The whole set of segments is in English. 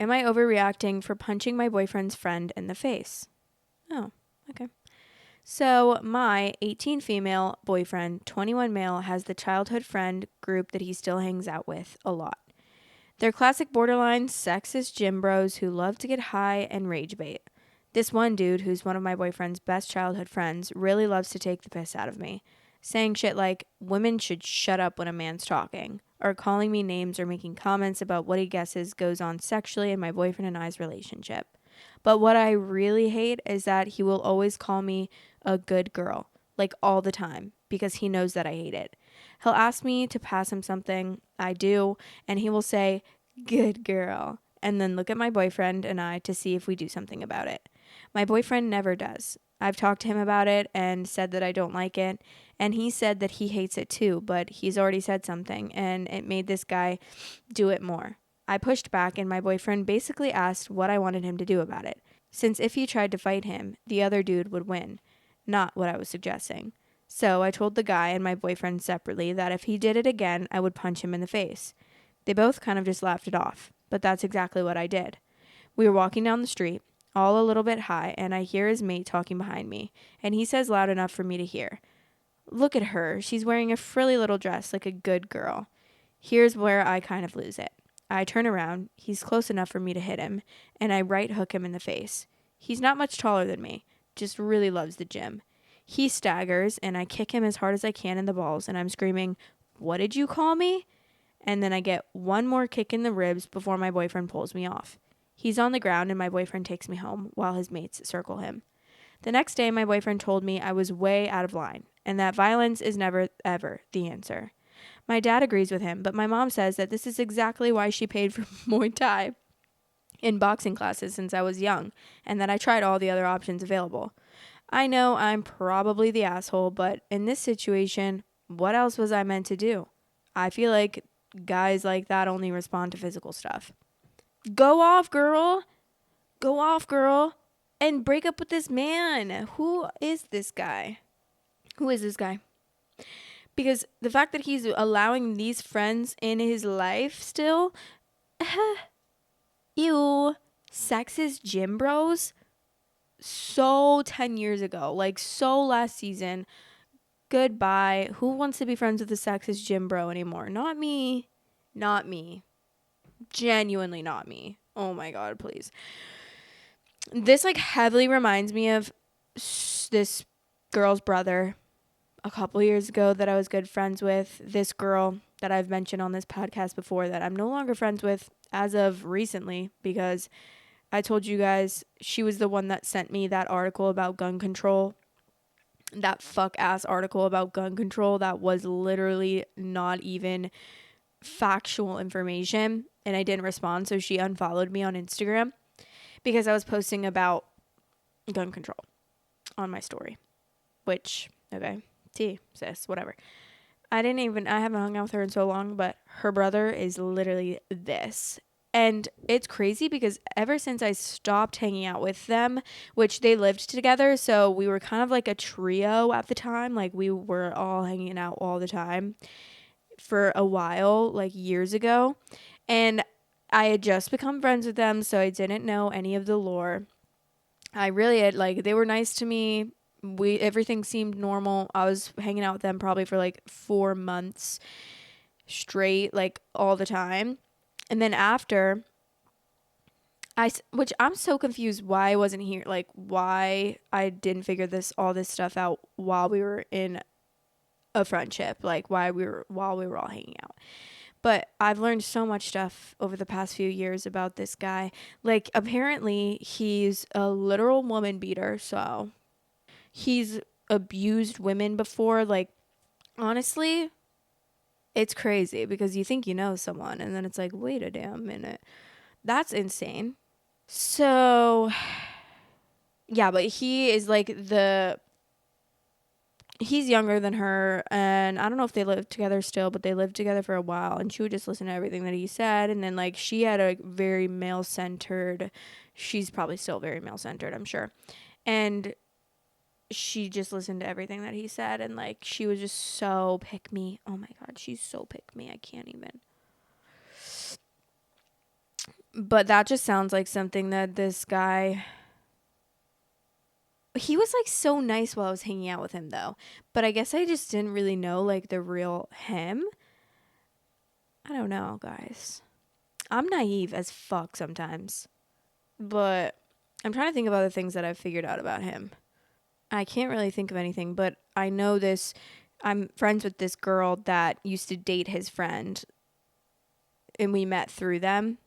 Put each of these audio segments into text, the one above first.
am I overreacting for punching my boyfriend's friend in the face? Oh, okay. So my 18 female boyfriend, 21 male, has the childhood friend group that he still hangs out with a lot. They're classic borderline sexist gym bros who love to get high and rage bait. This one dude, who's one of my boyfriend's best childhood friends, really loves to take the piss out of me, saying shit like, women should shut up when a man's talking, or calling me names or making comments about what he guesses goes on sexually in my boyfriend and I's relationship. But what I really hate is that he will always call me a good girl, like all the time, because he knows that I hate it. He'll ask me to pass him something, I do, and he will say, good girl, and then look at my boyfriend and I to see if we do something about it. My boyfriend never does. I've talked to him about it and said that I don't like it, and he said that he hates it too, but he's already said something, and it made this guy do it more. I pushed back, and my boyfriend basically asked what I wanted him to do about it, since if he tried to fight him, the other dude would win, not what I was suggesting. So I told the guy and my boyfriend separately that if he did it again, I would punch him in the face. They both kind of just laughed it off, but that's exactly what I did. We were walking down the street, all a little bit high, and I hear his mate talking behind me, and he says loud enough for me to hear, look at her, she's wearing a frilly little dress like a good girl. Here's where I kind of lose it. I turn around, he's close enough for me to hit him, and I right hook him in the face. He's not much taller than me, just really loves the gym. He staggers, and I kick him as hard as I can in the balls, and I'm screaming, what did you call me? And then I get one more kick in the ribs before my boyfriend pulls me off. He's on the ground, and my boyfriend takes me home while his mates circle him. The next day, my boyfriend told me I was way out of line, and that violence is never, ever the answer. My dad agrees with him, but my mom says that this is exactly why she paid for Muay Thai in boxing classes since I was young, and that I tried all the other options available. I know I'm probably the asshole, but in this situation, what else was I meant to do? I feel like guys like that only respond to physical stuff. Go off, girl. Go off, girl. And break up with this man. Who is this guy? Who is this guy? Because the fact that he's allowing these friends in his life still, ew, sexist gym bros, so 10 years ago, like so last season, goodbye. Who wants to be friends with a sexist gym bro anymore? Not me. Not me. Genuinely not me. Oh my God, please. This like heavily reminds me of this girl's brother a couple years ago that I was good friends with. This girl that I've mentioned on this podcast before that I'm no longer friends with as of recently, because I told you guys she was the one that sent me that article about gun control. That fuck ass article about gun control that was literally not even factual information, and I didn't respond, so she unfollowed me on Instagram because I was posting about gun control on my story, which, okay, sis, whatever. I haven't hung out with her in so long, but her brother is literally this. And it's crazy because ever since I stopped hanging out with them, which they lived together, so we were kind of like a trio at the time. Like we were all hanging out all the time for a while, like years ago. And I had just become friends with them, so I didn't know any of the lore. I really had, like, they were nice to me. Everything seemed normal. I was hanging out with them probably for like 4 months straight, like all the time. And then after, which I'm so confused why I wasn't here, like why I didn't figure all this stuff out while we were in a friendship, like while we were all hanging out. But I've learned so much stuff over the past few years about this guy. Like apparently he's a literal woman beater, so he's abused women before. Like honestly, it's crazy because you think you know someone and then it's like, wait a damn minute. That's insane. So, yeah, but he is like he's younger than her, and I don't know if they live together still, but they lived together for a while, and she would just listen to everything that he said. And then like she had a very male-centered, she's probably still very male-centered, I'm sure. And she just listened to everything that he said, and like she was just so pick me. Oh my God, she's so pick me. I can't even. But that just sounds like something that this guy, he was like so nice while I was hanging out with him though. But I guess I just didn't really know like the real him. I don't know, guys. I'm naive as fuck sometimes. But I'm trying to think of other things that I've figured out about him. I can't really think of anything, but I know this. I'm friends with this girl that used to date his friend, and we met through them.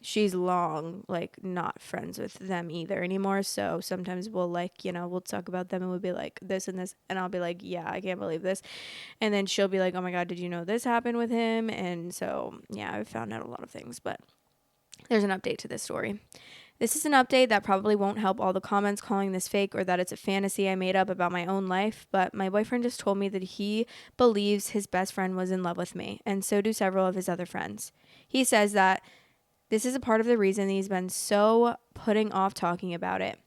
She's long, like, not friends with them either anymore. So sometimes we'll, like, we'll talk about them and we'll be like, this and this. And I'll be like, yeah, I can't believe this. And then she'll be like, oh my God, did you know this happened with him? And so, yeah, I've found out a lot of things. But there's an update to this story. This is an update that probably won't help all the comments calling this fake or that it's a fantasy I made up about my own life, but my boyfriend just told me that he believes his best friend was in love with me, and so do several of his other friends. He says that this is a part of the reason he's been so putting off talking about it,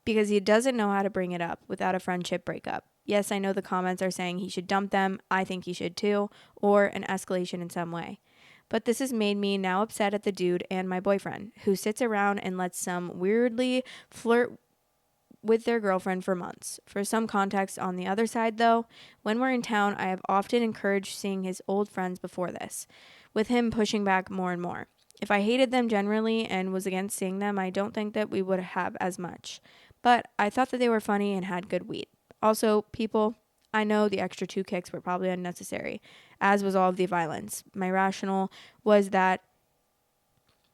because he doesn't know how to bring it up without a friendship breakup. Yes, I know the comments are saying he should dump them. I think he should too, or an escalation in some way. But this has made me now upset at the dude and my boyfriend, who sits around and lets some weirdly flirt with their girlfriend for months. For some context on the other side, though, when we're in town, I have often encouraged seeing his old friends before this, with him pushing back more and more. If I hated them generally and was against seeing them, I don't think that we would have as much. But I thought that they were funny and had good weed. Also, people, I know the extra 2 kicks were probably unnecessary, as was all of the violence. Was that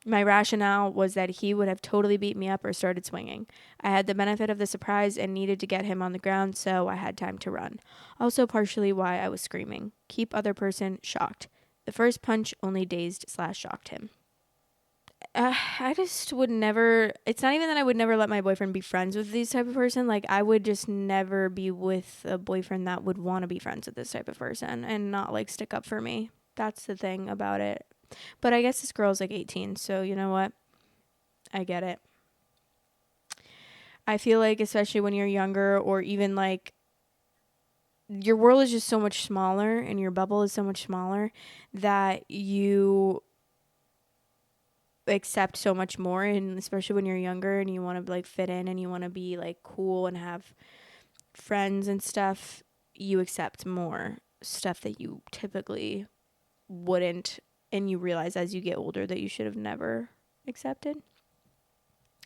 my rationale was that he would have totally beat me up or started swinging. I had the benefit of the surprise and needed to get him on the ground, so I had time to run. Also, partially why I was screaming. Keep other person shocked. The first punch only dazed/shocked him. I just would never. It's not even that I would never let my boyfriend be friends with this type of person. Like, I would just never be with a boyfriend that would want to be friends with this type of person and not like stick up for me. That's the thing about it. But I guess this girl's like 18, so you know what? I get it. I feel like, especially when you're younger, or even like your world is just so much smaller and your bubble is so much smaller, that you accept so much more. And especially when you're younger and you want to like fit in and you want to be like cool and have friends and stuff, you accept more stuff that you typically wouldn't, and you realize as you get older that you should have never accepted.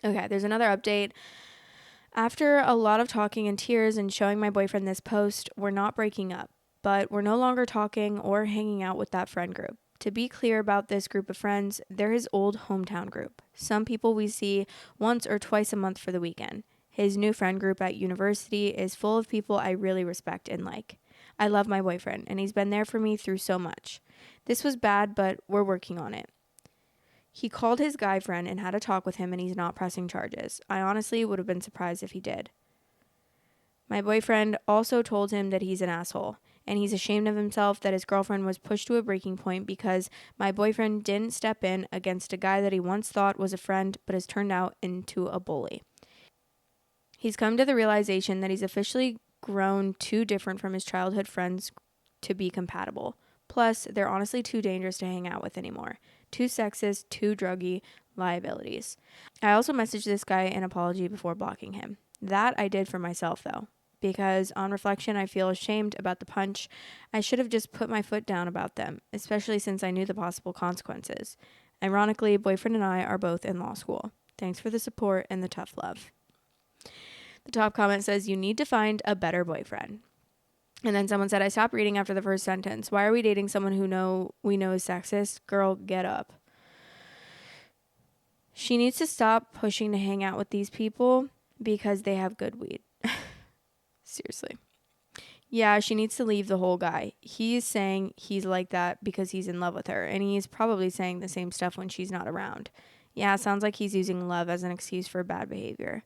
Okay, there's another update. After a lot of talking and tears and showing my boyfriend this post, we're not breaking up, but we're no longer talking or hanging out with that friend group. To be clear about this group of friends, they're his old hometown group. Some people we see once or twice a month for the weekend. His new friend group at university is full of people I really respect and like. I love my boyfriend, and he's been there for me through so much. This was bad, but we're working on it. He called his guy friend and had a talk with him, and he's not pressing charges. I honestly would have been surprised if he did. My boyfriend also told him that he's an asshole, and he's ashamed of himself that his girlfriend was pushed to a breaking point because my boyfriend didn't step in against a guy that he once thought was a friend but has turned out into a bully. He's come to the realization that he's officially grown too different from his childhood friends to be compatible. Plus, they're honestly too dangerous to hang out with anymore. Too sexist, too druggy, liabilities. I also messaged this guy an apology before blocking him. That I did for myself, though, because on reflection, I feel ashamed about the punch. I should have just put my foot down about them, especially since I knew the possible consequences. Ironically, boyfriend and I are both in law school. Thanks for the support and the tough love. The top comment says, you need to find a better boyfriend. And then someone said, I stopped reading after the first sentence. Why are we dating someone we know is sexist? Girl, get up. She needs to stop pushing to hang out with these people because they have good weed. Seriously. Yeah, she needs to leave the whole guy. He's saying he's like that because he's in love with her, and he's probably saying the same stuff when she's not around. Yeah, sounds like he's using love as an excuse for bad behavior.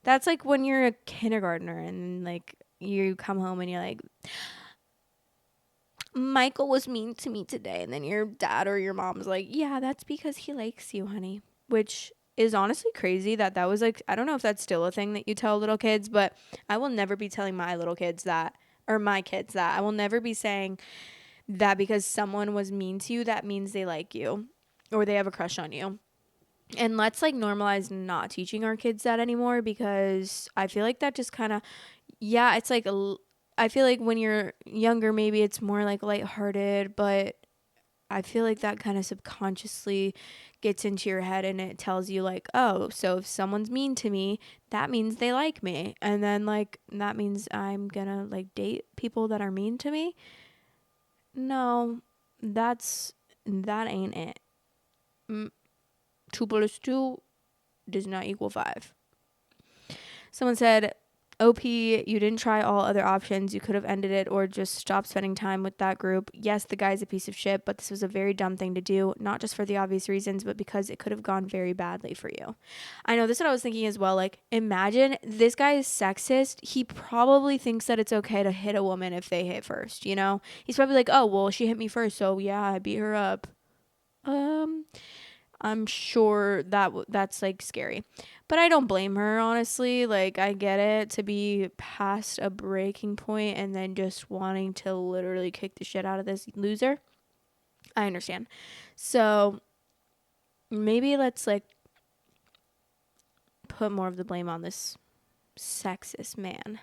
That's like when you're a kindergartner and like you come home and you're like, Michael was mean to me today. And then your dad or your mom's like, yeah, that's because he likes you, honey. Which is honestly crazy that was like, I don't know if that's still a thing that you tell little kids, but I will never be telling my little kids that, or my kids that. I will never be saying that because someone was mean to you, that means they like you. or they have a crush on you. And let's like normalize not teaching our kids that anymore, because I feel like that just kind of, yeah, it's like I feel like when you're younger, maybe it's more like lighthearted, but I feel like that kind of subconsciously gets into your head and it tells you like, oh, so if someone's mean to me, that means they like me. And then like that means I'm gonna like date people that are mean to me. No, that ain't it. 2 plus 2 does not equal 5. Someone said, OP, you didn't try all other options. You could have ended it or just stopped spending time with that group. Yes, the guy's a piece of shit, but this was a very dumb thing to do, not just for the obvious reasons, but because it could have gone very badly for you. I know, this is what I was thinking as well. Like, imagine this guy is sexist. He probably thinks that it's okay to hit a woman if they hit first, you know? He's probably like, oh, well, she hit me first, so yeah, I beat her up. I'm sure that's like scary. But I don't blame her, honestly. Like, I get it, to be past a breaking point and then just wanting to literally kick the shit out of this loser. I understand. So maybe let's like put more of the blame on this sexist man.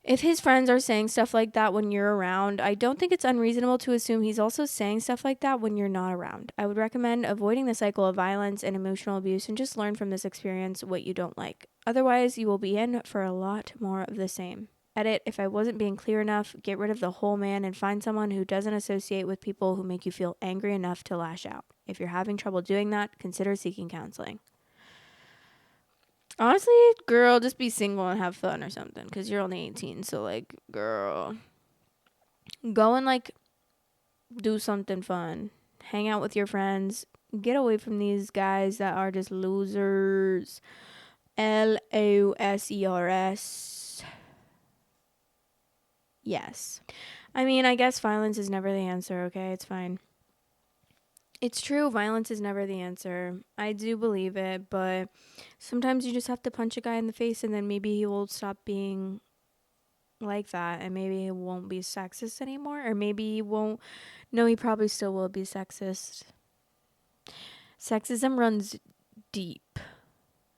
If his friends are saying stuff like that when you're around, I don't think it's unreasonable to assume he's also saying stuff like that when you're not around. I would recommend avoiding the cycle of violence and emotional abuse and just learn from this experience what you don't like. Otherwise, you will be in for a lot more of the same. Edit, if I wasn't being clear enough, get rid of the whole man and find someone who doesn't associate with people who make you feel angry enough to lash out. If you're having trouble doing that, consider seeking counseling. Honestly, girl, just be single and have fun or something, because you're only 18. So, like, girl, go and, like, do something fun. Hang out with your friends. Get away from these guys that are just losers. LOSERS. Yes. I mean, I guess violence is never the answer, okay? It's fine. It's true, violence is never the answer. I do believe it, but sometimes you just have to punch a guy in the face and then maybe he will stop being like that, and maybe he won't be sexist anymore, or maybe he won't. No, he probably still will be sexist. Sexism runs deep,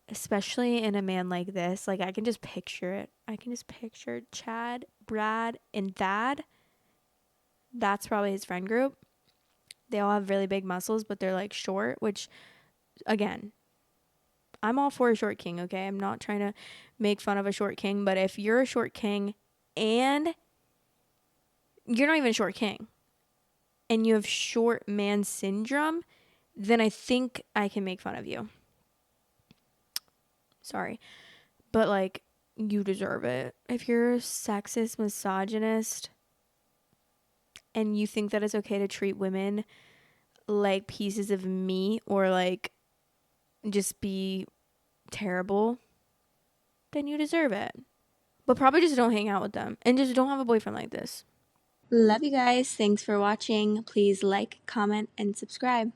especially in a man like this. Like, I can just picture it. I can just picture Chad, Brad, and Thad. That's probably his friend group. They all have really big muscles, but they're like short, which, again, I'm all for a short king, okay? I'm not trying to make fun of a short king, but if you're a short king and you're not even a short king and you have short man syndrome, then I think I can make fun of you. Sorry. But, like, you deserve it. If you're a sexist, misogynist, and you think that it's okay to treat women like pieces of meat or, like, just be terrible, then you deserve it. But probably just don't hang out with them and just don't have a boyfriend like this. Love you guys. Thanks for watching. Please like, comment, and subscribe.